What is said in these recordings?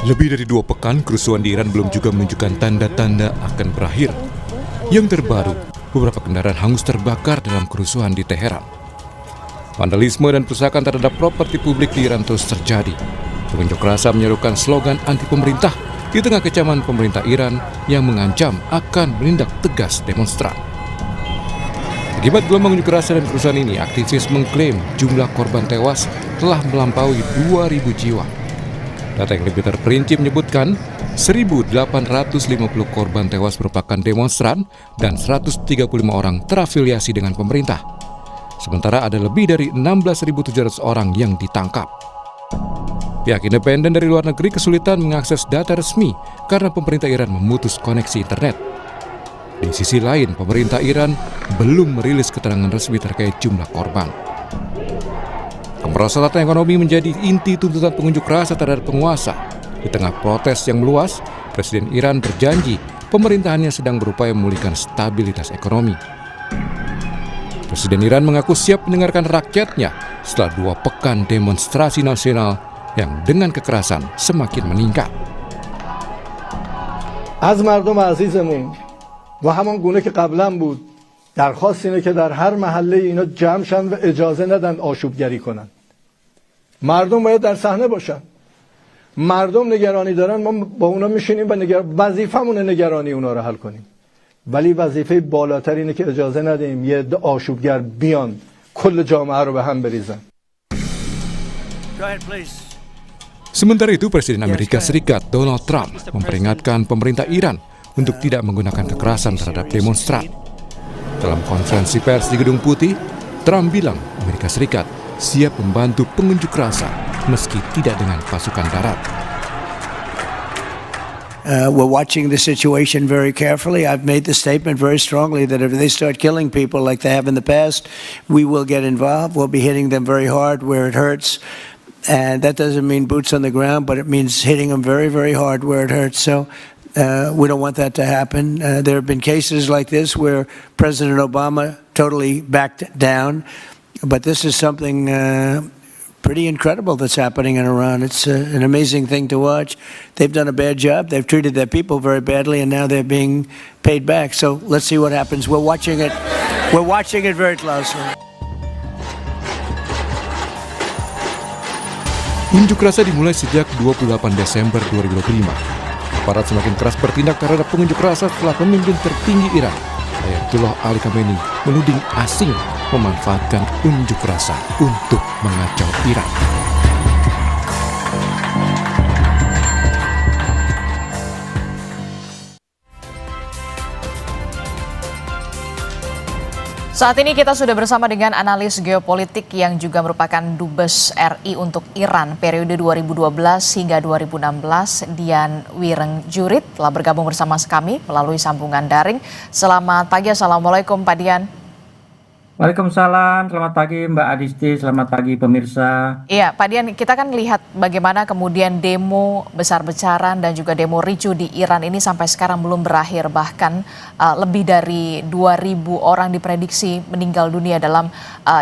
Lebih dari 2 pekan, kerusuhan di Iran belum juga menunjukkan tanda-tanda akan berakhir. Yang terbaru, beberapa kendaraan hangus terbakar dalam kerusuhan di Teheran. Vandalisme dan perusakan terhadap properti publik di Iran terus terjadi. Pengunjuk rasa menyerukan slogan anti-pemerintah di tengah kecaman pemerintah Iran yang mengancam akan menindak tegas demonstran. Akibat gelombang unjuk rasa dan kerusuhan ini, aktivis mengklaim jumlah korban tewas telah melampaui 2.000 jiwa. Data yang lebih terperinci menyebutkan 1.850 korban tewas merupakan demonstran dan 135 orang terafiliasi dengan pemerintah. Sementara ada lebih dari 16.700 orang yang ditangkap. Pihak independen dari luar negeri kesulitan mengakses data resmi karena pemerintah Iran memutus koneksi internet. Di sisi lain, pemerintah Iran belum merilis keterangan resmi terkait jumlah korban. Kemerosotan ekonomi menjadi inti tuntutan pengunjuk rasa terhadap penguasa. Di tengah protes yang meluas, Presiden Iran berjanji pemerintahannya sedang berupaya memulihkan stabilitas ekonomi. Presiden Iran mengaku siap mendengarkan rakyatnya setelah 2 pekan demonstrasi nasional yang dengan kekerasan semakin meningkat. از مردم عزیزمون و همان گونه که قبلا بود درخواست اینه که در هر محله اینا جمع شن و اجازه ندن آشوبگری کنن. مردم باید در صحنه باشن. مردم نگرانی دارن، ما با اونا میشینیم و وظیفمونه نگرانی اونا رو حل کنیم. ولی وظیفه بالاتر اینه که اجازه ندیم یه عده آشوبگر بیان کل جامعه رو به هم بریزن. Sementara itu, Presiden Amerika Serikat Donald Trump memperingatkan pemerintah Iran untuk tidak menggunakan kekerasan terhadap demonstran. Dalam konferensi pers di Gedung Putih, Trump bilang Amerika Serikat siap membantu pengunjuk rasa meski tidak dengan pasukan darat. We're watching the situation very carefully. I've made the statement very strongly that if they start killing people like they have in the past, we will get involved. We'll be hitting them very hard where it hurts. And that doesn't mean boots on the ground, but it means hitting them very, very hard where it hurts. So we don't want that to happen. There have been cases like this where President Obama totally backed down. But this is something pretty incredible that's happening in Iran. It's an amazing thing to watch. They've done a bad job. They've treated their people very badly, and now they're being paid back. So let's see what happens. We're watching it. We're watching it very closely. Unjuk rasa dimulai sejak 28 Desember 2025. Aparat semakin keras bertindak terhadap pengunjuk rasa setelah pemimpin tertinggi Iran, Ayatollah Ali Khamenei, menuding asing memanfaatkan unjuk rasa untuk mengacau Iran. Saat ini kita sudah bersama dengan analis geopolitik yang juga merupakan Dubes RI untuk Iran periode 2012 hingga 2016, Dian Wirengjurit telah bergabung bersama kami melalui sambungan daring. Selamat pagi, Assalamualaikum Pak Dian. Waalaikumsalam, selamat pagi Mbak Adisti, selamat pagi pemirsa. Iya, Pak Dian, kita kan lihat bagaimana kemudian demo besar-besaran dan juga demo ricu di Iran ini sampai sekarang belum berakhir. Bahkan lebih dari 2.000 orang diprediksi meninggal dunia dalam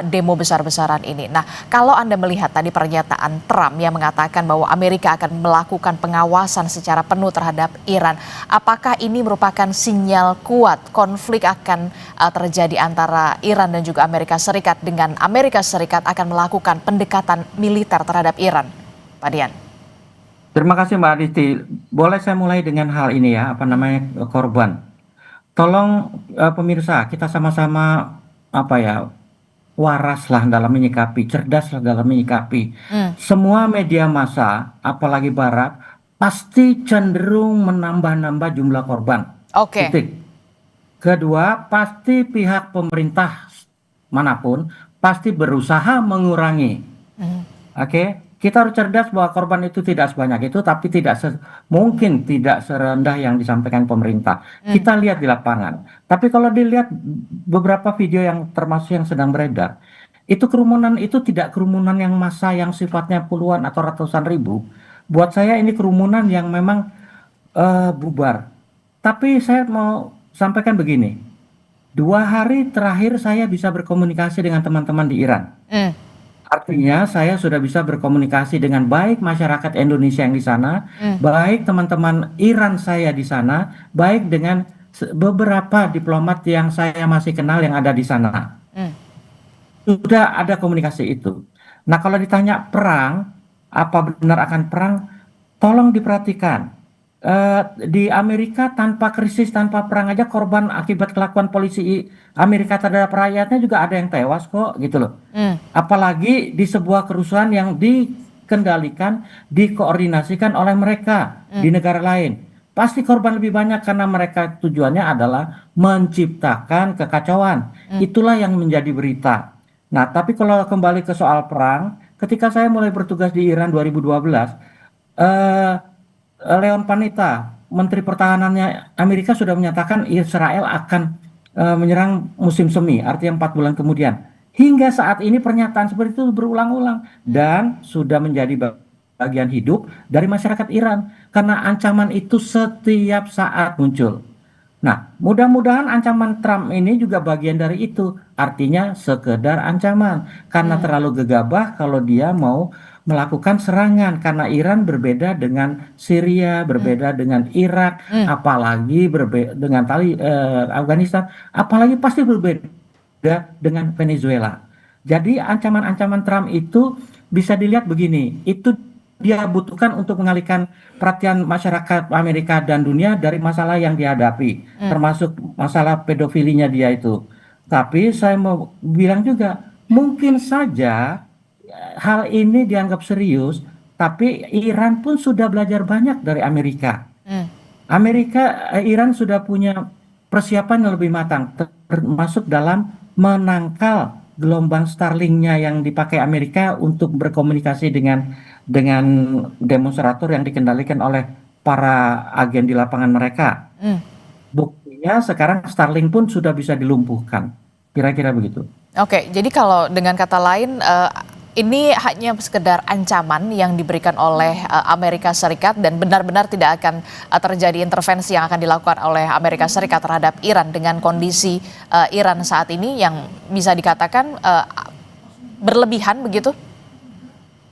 demo besar-besaran ini. Nah, kalau Anda melihat tadi pernyataan Trump yang mengatakan bahwa Amerika akan melakukan pengawasan secara penuh terhadap Iran, apakah ini merupakan sinyal kuat konflik akan terjadi antara Iran dan juga Amerika Serikat, dengan Amerika Serikat akan melakukan pendekatan militer terhadap Iran, Pak Dian? Terima kasih Mbak Adisti. Boleh saya mulai dengan hal ini ya, korban. Tolong pemirsa, kita sama-sama waraslah dalam menyikapi, cerdaslah dalam menyikapi. Semua media massa, apalagi Barat, pasti cenderung menambah-nambah jumlah korban. Oke. Titik. Kedua, pasti pihak pemerintah manapun pasti berusaha mengurangi. Oke, kita harus cerdas bahwa korban itu tidak sebanyak itu, tapi mungkin tidak serendah yang disampaikan pemerintah. Kita lihat di lapangan. Tapi kalau dilihat beberapa video yang termasuk yang sedang beredar, itu kerumunan itu tidak kerumunan yang massa yang sifatnya puluhan atau ratusan ribu. Buat saya ini kerumunan yang memang bubar. Tapi saya mau sampaikan begini. 2 hari terakhir saya bisa berkomunikasi dengan teman-teman di Iran. Artinya saya sudah bisa berkomunikasi dengan baik masyarakat Indonesia yang di sana, baik teman-teman Iran saya di sana, baik dengan beberapa diplomat yang saya masih kenal yang ada di sana. Hmm. Sudah ada komunikasi itu. Nah, kalau ditanya perang, apa benar akan perang? Tolong diperhatikan. Di Amerika tanpa krisis, tanpa perang aja korban akibat kelakuan polisi Amerika terhadap rakyatnya juga ada yang tewas kok, gitu loh. Apalagi di sebuah kerusuhan yang dikendalikan, dikoordinasikan oleh mereka di negara lain. Pasti korban lebih banyak karena mereka tujuannya adalah menciptakan kekacauan. Itulah yang menjadi berita. Nah, tapi kalau kembali ke soal perang, ketika saya mulai bertugas di Iran 2012, Leon Panetta, Menteri Pertahanannya Amerika sudah menyatakan Israel akan menyerang musim semi, artinya 4 bulan kemudian. Hingga saat ini pernyataan seperti itu berulang-ulang dan sudah menjadi bagian hidup dari masyarakat Iran karena ancaman itu setiap saat muncul. Nah, mudah-mudahan ancaman Trump ini juga bagian dari itu. Artinya sekedar ancaman karena terlalu gegabah kalau dia mau melakukan serangan karena Iran berbeda dengan Syria, berbeda dengan Irak, apalagi berbeda dengan Afghanistan, apalagi pasti berbeda dengan Venezuela. Jadi ancaman-ancaman Trump itu bisa dilihat begini, itu dia butuhkan untuk mengalihkan perhatian masyarakat Amerika dan dunia dari masalah yang dihadapi, termasuk masalah pedofilinya dia itu. Tapi saya mau bilang juga, mungkin saja hal ini dianggap serius, tapi Iran pun sudah belajar banyak dari Amerika. Iran sudah punya persiapan yang lebih matang, termasuk dalam menangkal gelombang Starlink-nya yang dipakai Amerika untuk berkomunikasi dengan demonstrator yang dikendalikan oleh para agen di lapangan mereka. Buktinya sekarang Starlink pun sudah bisa dilumpuhkan. Kira-kira begitu. Oke, jadi kalau dengan kata lain, ini hanya sekedar ancaman yang diberikan oleh Amerika Serikat dan benar-benar tidak akan terjadi intervensi yang akan dilakukan oleh Amerika Serikat terhadap Iran dengan kondisi Iran saat ini yang bisa dikatakan berlebihan begitu?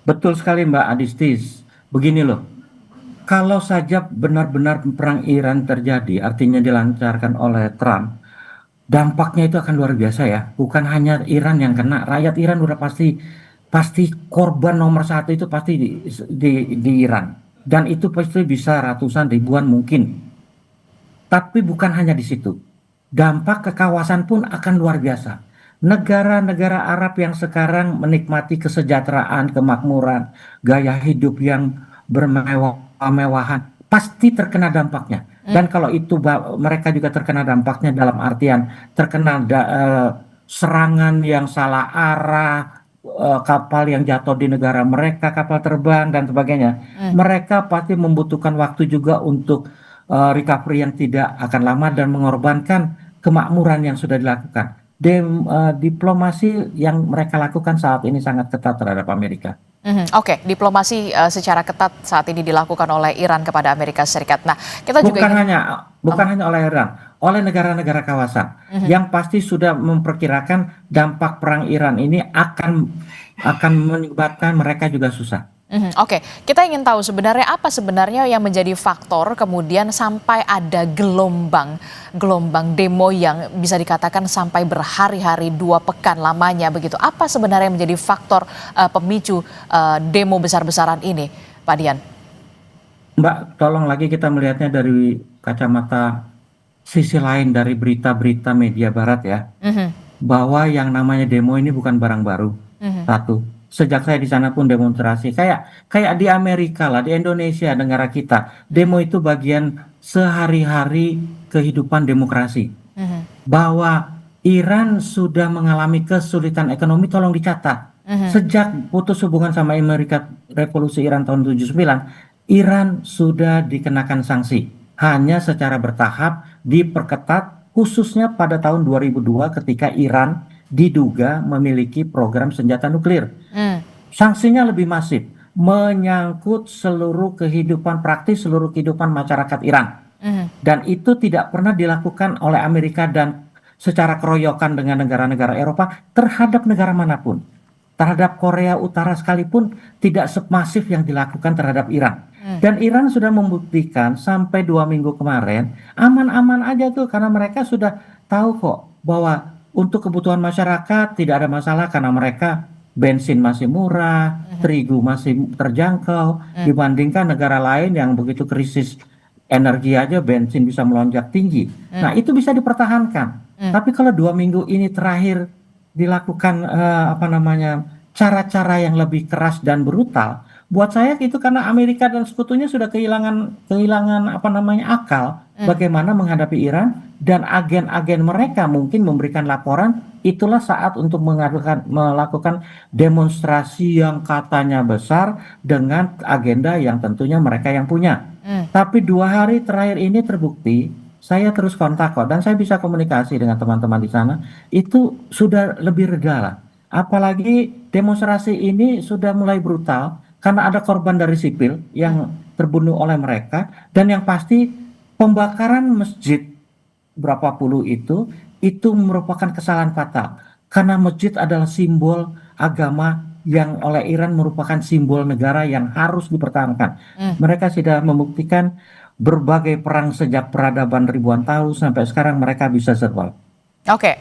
Betul sekali Mbak Adistis. Begini loh, kalau saja benar-benar perang Iran terjadi, artinya dilancarkan oleh Trump, dampaknya itu akan luar biasa ya. Bukan hanya Iran yang kena, rakyat Iran udah pasti korban nomor satu itu pasti di Iran. Dan itu pasti bisa ratusan ribuan mungkin. Tapi bukan hanya di situ. Dampak ke kawasan pun akan luar biasa. Negara-negara Arab yang sekarang menikmati kesejahteraan, kemakmuran, gaya hidup yang bermewah-mewahan, pasti terkena dampaknya. Dan kalau itu mereka juga terkena dampaknya dalam artian terkena serangan yang salah arah, kapal yang jatuh di negara mereka, kapal terbang dan sebagainya. Mereka pasti membutuhkan waktu juga untuk recovery yang tidak akan lama dan mengorbankan kemakmuran yang sudah dilakukan. Diplomasi yang mereka lakukan saat ini sangat ketat terhadap Amerika. Oke, diplomasi secara ketat saat ini dilakukan oleh Iran kepada Amerika Serikat. Nah, kita juga bukan hanya oleh Iran, oleh negara-negara kawasan yang pasti sudah memperkirakan dampak perang Iran ini akan menyebabkan mereka juga susah. Oke, kita ingin tahu apa sebenarnya yang menjadi faktor kemudian sampai ada gelombang demo yang bisa dikatakan sampai berhari-hari 2 pekan lamanya begitu. Apa sebenarnya yang menjadi faktor pemicu demo besar-besaran ini, Pak Dian? Mbak, tolong lagi kita melihatnya dari kacamata sisi lain dari berita-berita media barat ya. Bahwa yang namanya demo ini bukan barang baru. Satu. Sejak saya di sana pun demonstrasi kayak di Amerika lah, di Indonesia negara kita, demo itu bagian sehari-hari kehidupan demokrasi. Bahwa Iran sudah mengalami kesulitan ekonomi, tolong dicatat. Sejak putus hubungan sama Amerika, revolusi Iran tahun 79, Iran sudah dikenakan sanksi, hanya secara bertahap diperketat, khususnya pada tahun 2002 ketika Iran diduga memiliki program senjata nuklir. Sanksinya lebih masif, menyangkut seluruh kehidupan praktis, seluruh kehidupan masyarakat Iran. Dan itu tidak pernah dilakukan oleh Amerika dan secara keroyokan dengan negara-negara Eropa terhadap negara manapun. terhadap Korea Utara sekalipun tidak semasif yang dilakukan terhadap Iran. Dan Iran sudah membuktikan sampai 2 minggu kemarin aman-aman aja tuh karena mereka sudah tahu kok bahwa untuk kebutuhan masyarakat tidak ada masalah karena mereka bensin masih murah, terigu masih terjangkau dibandingkan negara lain yang begitu krisis energi aja bensin bisa melonjak tinggi. Nah itu bisa dipertahankan. Tapi kalau 2 minggu ini terakhir dilakukan cara-cara yang lebih keras dan brutal, buat saya itu karena Amerika dan sekutunya sudah kehilangan akal bagaimana menghadapi Iran dan agen-agen mereka mungkin memberikan laporan itulah saat untuk melakukan demonstrasi yang katanya besar dengan agenda yang tentunya mereka yang punya. Tapi 2 hari terakhir ini terbukti saya terus kontak kok dan saya bisa komunikasi dengan teman-teman di sana itu sudah lebih reda lah. Apalagi demonstrasi ini sudah mulai brutal karena ada korban dari sipil yang terbunuh oleh mereka dan yang pasti pembakaran masjid berapa puluh itu merupakan kesalahan fatal karena masjid adalah simbol agama yang oleh Iran merupakan simbol negara yang harus dipertahankan. Mereka sudah membuktikan berbagai perang sejak peradaban ribuan tahun sampai sekarang mereka bisa survive. Oke,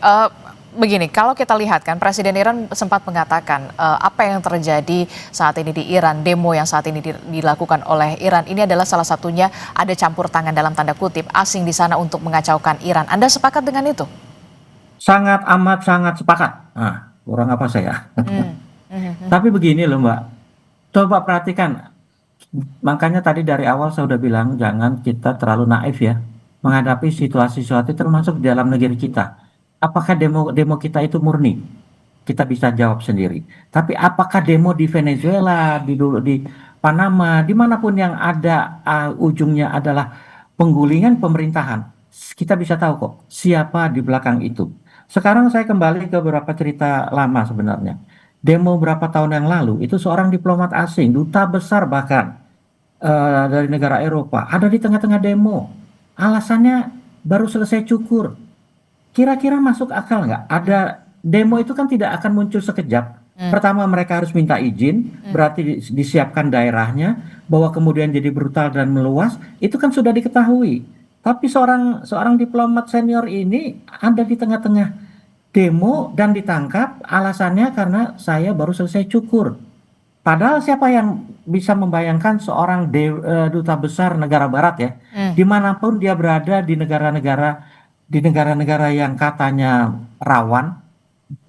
begini, kalau kita lihat kan Presiden Iran sempat mengatakan apa yang terjadi saat ini di Iran, demo yang saat ini dilakukan oleh Iran ini adalah salah satunya ada campur tangan dalam tanda kutip asing di sana untuk mengacaukan Iran. Anda sepakat dengan itu? Sangat amat sangat sepakat. Nah, kurang apa saya? Tapi begini loh Mbak, coba perhatikan. Makanya tadi dari awal saya udah bilang jangan kita terlalu naif ya menghadapi situasi-situasi termasuk di dalam negeri kita. Apakah demo kita itu murni? Kita bisa jawab sendiri. Tapi apakah demo di Venezuela, di Panama, dimanapun yang ada ujungnya adalah penggulingan pemerintahan, kita bisa tahu kok siapa di belakang itu. Sekarang saya kembali ke beberapa cerita lama sebenarnya. Demo berapa tahun yang lalu itu seorang diplomat asing, duta besar bahkan dari negara Eropa ada di tengah-tengah demo. Alasannya baru selesai cukur. Kira-kira masuk akal nggak? Ada demo itu kan tidak akan muncul sekejap. Pertama mereka harus minta izin, berarti disiapkan daerahnya, bahwa kemudian jadi brutal dan meluas, itu kan sudah diketahui. Tapi seorang diplomat senior ini ada di tengah-tengah demo dan ditangkap alasannya karena saya baru selesai cukur. Padahal siapa yang bisa membayangkan seorang duta besar negara barat ya, dimanapun dia berada di negara-negara yang katanya rawan,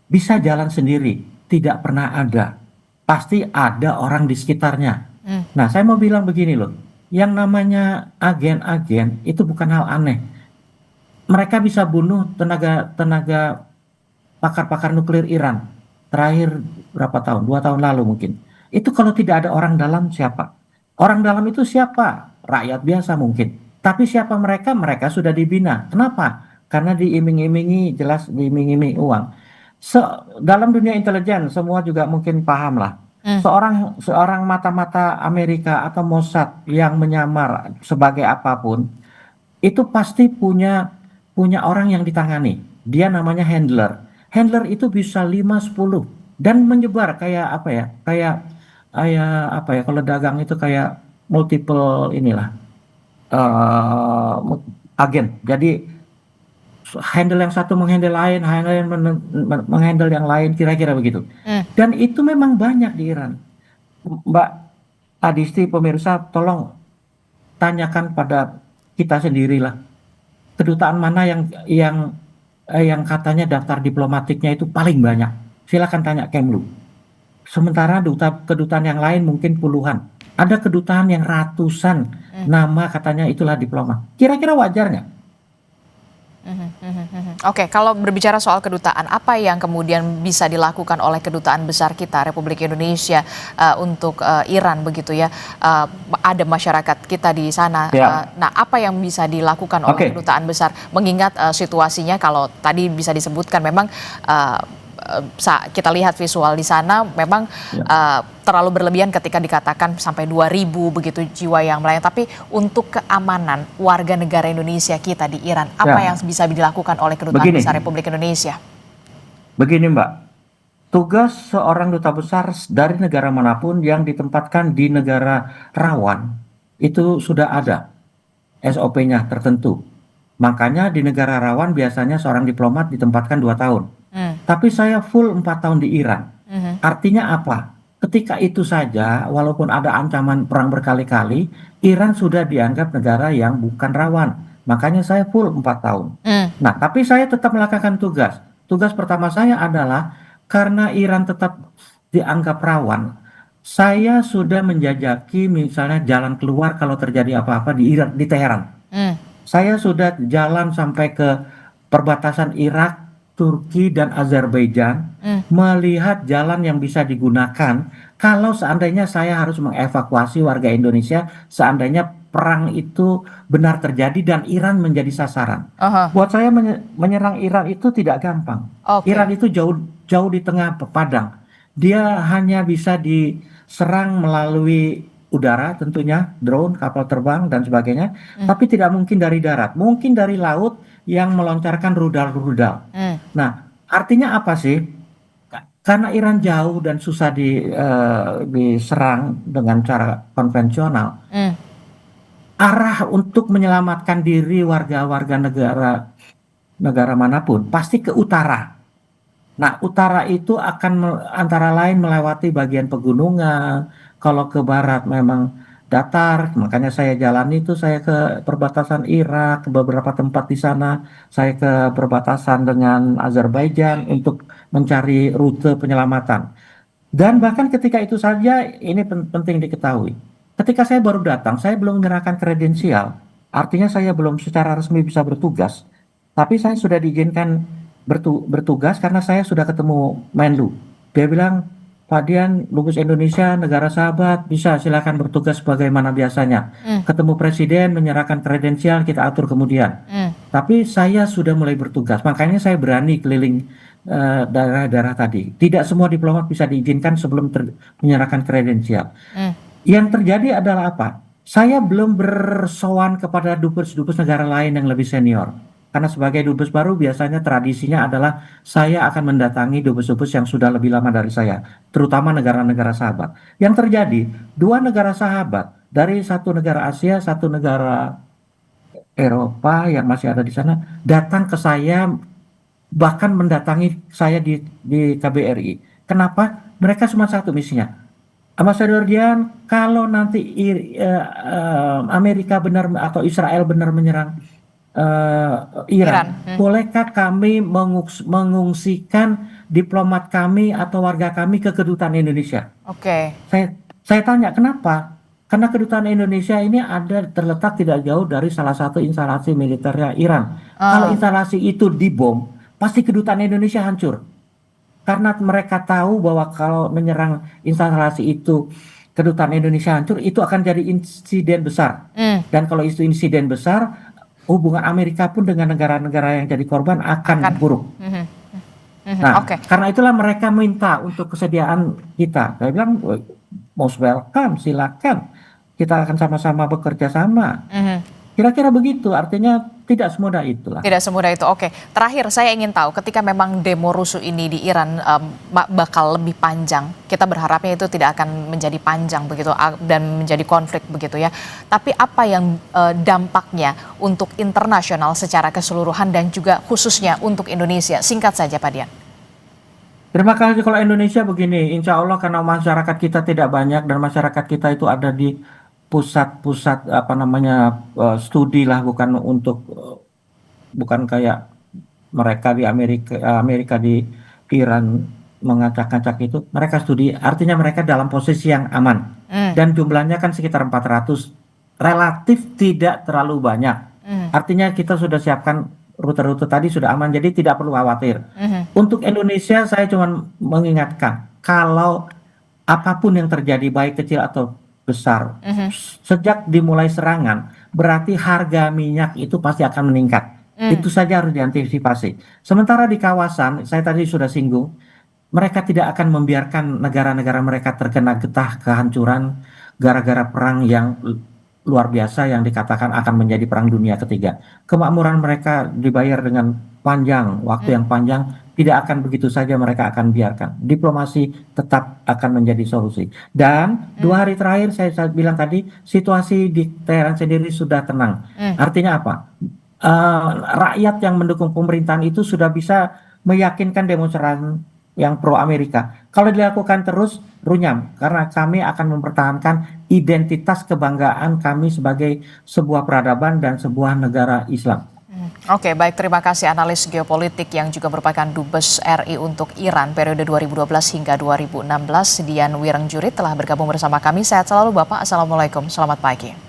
bisa jalan sendiri, tidak pernah ada. Pasti ada orang di sekitarnya. Nah, saya mau bilang begini loh, yang namanya agen-agen itu bukan hal aneh. Mereka bisa bunuh tenaga pakar-pakar nuklir Iran. Terakhir berapa tahun? 2 tahun lalu mungkin. Itu kalau tidak ada orang dalam siapa? Orang dalam itu siapa? Rakyat biasa mungkin. Tapi siapa mereka? Mereka sudah dibina. Kenapa? Karena diiming-imingi, jelas diiming-imingi uang. Dalam dunia intelijen semua juga mungkin paham lah. Seorang mata-mata Amerika atau Mossad yang menyamar sebagai apapun itu pasti punya orang yang ditangani. Dia namanya handler. Handler itu bisa 5-10 dan menyebar kayak apa ya? Kalau dagang itu kayak multiple agen. Jadi handle yang satu menghandle lain, menghandle yang lain, kira-kira begitu. Dan itu memang banyak di Iran. Mbak Adisti, pemirsa, tolong tanyakan pada kita sendirilah. Kedutaan mana yang katanya daftar diplomatiknya itu paling banyak? Silakan tanya Kemlu. Sementara kedutaan yang lain mungkin puluhan. Ada kedutaan yang ratusan nama katanya itulah diplomat. Kira-kira wajar nggak? Oke, kalau berbicara soal kedutaan, apa yang kemudian bisa dilakukan oleh kedutaan besar kita Republik Indonesia untuk Iran begitu ya? Ada masyarakat kita di sana. Nah, apa yang bisa dilakukan oleh kedutaan besar? Mengingat situasinya kalau tadi bisa disebutkan memang kita lihat visual di sana memang terlalu berlebihan ketika dikatakan sampai 2.000 begitu jiwa yang melayang. Tapi untuk keamanan warga negara Indonesia kita di Iran, apa yang bisa dilakukan oleh kedutaan besar Republik Indonesia? Begini Mbak, tugas seorang duta besar dari negara manapun yang ditempatkan di negara rawan itu sudah ada SOP-nya tertentu. Makanya di negara rawan biasanya seorang diplomat ditempatkan 2 tahun. Tapi saya full 4 tahun di Iran. Artinya apa? Ketika itu saja, walaupun ada ancaman perang berkali-kali, Iran sudah dianggap negara yang bukan rawan. Makanya saya full 4 tahun. Nah, tapi saya tetap melakukan tugas. Tugas pertama saya adalah karena Iran tetap dianggap rawan, saya sudah menjajaki misalnya jalan keluar kalau terjadi apa-apa di Iran, di Teheran. Saya sudah jalan sampai ke perbatasan Irak, Turki, dan Azerbaijan, melihat jalan yang bisa digunakan kalau seandainya saya harus mengevakuasi warga Indonesia, seandainya perang itu benar terjadi dan Iran menjadi sasaran. Buat saya menyerang Iran itu tidak gampang. Iran itu jauh di tengah padang. Dia hanya bisa diserang melalui udara tentunya, drone, kapal terbang, dan sebagainya. Tapi tidak mungkin dari darat. Mungkin dari laut yang melontarkan rudal-rudal. Nah, artinya apa sih? Karena Iran jauh dan susah diserang dengan cara konvensional, arah untuk menyelamatkan diri warga-warga negara manapun pasti ke utara. Nah, utara itu akan antara lain melewati bagian pegunungan. Kalau ke barat memang datar, makanya saya jalan itu, saya ke perbatasan Irak, ke beberapa tempat di sana, saya ke perbatasan dengan Azerbaijan untuk mencari rute penyelamatan. Dan bahkan ketika itu saja, ini penting diketahui. Ketika saya baru datang, saya belum menyerahkan kredensial, artinya saya belum secara resmi bisa bertugas, tapi saya sudah diizinkan bertugas karena saya sudah ketemu Menlu. Dia bilang, Pak Dian, Lubus Indonesia, negara sahabat, bisa silakan bertugas sebagaimana biasanya. Ketemu presiden, menyerahkan kredensial, kita atur kemudian. Tapi saya sudah mulai bertugas, makanya saya berani keliling daerah-daerah tadi. Tidak semua diplomat bisa diizinkan sebelum menyerahkan kredensial. Yang terjadi adalah apa? Saya belum bersowan kepada dubes-dubes negara lain yang lebih senior. Karena sebagai dubes baru biasanya tradisinya adalah saya akan mendatangi dubes-dubes yang sudah lebih lama dari saya, terutama negara-negara sahabat. Yang terjadi, 2 negara sahabat dari satu negara Asia, satu negara Eropa yang masih ada di sana, datang ke saya, bahkan mendatangi saya di KBRI. Kenapa? Mereka cuma satu misinya. Ambassador Dian, kalau nanti Amerika benar atau Israel benar menyerang Iran. Bolehkah kami mengungsikan diplomat kami atau warga kami ke kedutaan Indonesia? Saya tanya kenapa? Karena kedutaan Indonesia ini terletak tidak jauh dari salah satu instalasi militernya Iran. Kalau instalasi itu dibom, pasti kedutaan Indonesia hancur. Karena mereka tahu bahwa kalau menyerang instalasi itu, kedutaan Indonesia hancur, itu akan jadi insiden besar. Dan kalau itu insiden besar, hubungan Amerika pun dengan negara-negara yang jadi korban akan buruk. Nah, karena itulah mereka minta untuk kesediaan kita. Saya bilang, most welcome, silakan. Kita akan sama-sama bekerja sama. Kira-kira begitu, artinya tidak semudah itulah. Tidak semudah itu, oke. Terakhir saya ingin tahu, ketika memang demo rusuh ini di Iran bakal lebih panjang, kita berharapnya itu tidak akan menjadi panjang begitu dan menjadi konflik begitu ya. Tapi apa yang dampaknya untuk internasional secara keseluruhan dan juga khususnya untuk Indonesia? Singkat saja Pak Dian. Terima kasih. Kalau Indonesia begini, insya Allah karena masyarakat kita tidak banyak dan masyarakat kita itu ada di pusat-pusat studi lah, bukan kayak mereka di Amerika di Iran mengacak-acak itu. Mereka studi, artinya mereka dalam posisi yang aman. Dan jumlahnya kan sekitar 400, relatif tidak terlalu banyak. Artinya kita sudah siapkan rute-rute tadi sudah aman, jadi tidak perlu khawatir. Untuk Indonesia saya cuma mengingatkan, kalau apapun yang terjadi baik kecil atau besar, sejak dimulai serangan, berarti harga minyak itu pasti akan meningkat. Itu saja harus diantisipasi. Sementara di kawasan, saya tadi sudah singgung, mereka tidak akan membiarkan negara-negara mereka terkena getah kehancuran gara-gara perang yang luar biasa yang dikatakan akan menjadi perang dunia ketiga. Kemakmuran mereka dibayar dengan panjang, waktu yang panjang, tidak akan begitu saja mereka akan biarkan. Diplomasi tetap akan menjadi solusi. Dan 2 hari terakhir saya bilang tadi, situasi di Teheran sendiri sudah tenang. Artinya apa? Rakyat yang mendukung pemerintahan itu sudah bisa meyakinkan demonstran yang pro Amerika. Kalau dilakukan terus, runyam. Karena kami akan mempertahankan identitas kebanggaan kami sebagai sebuah peradaban dan sebuah negara Islam. Oke, baik, terima kasih analis geopolitik yang juga merupakan Dubes RI untuk Iran periode 2012 hingga 2016, Dian Wirengjuri telah bergabung bersama kami. Sehat selalu Bapak, Assalamualaikum, selamat pagi.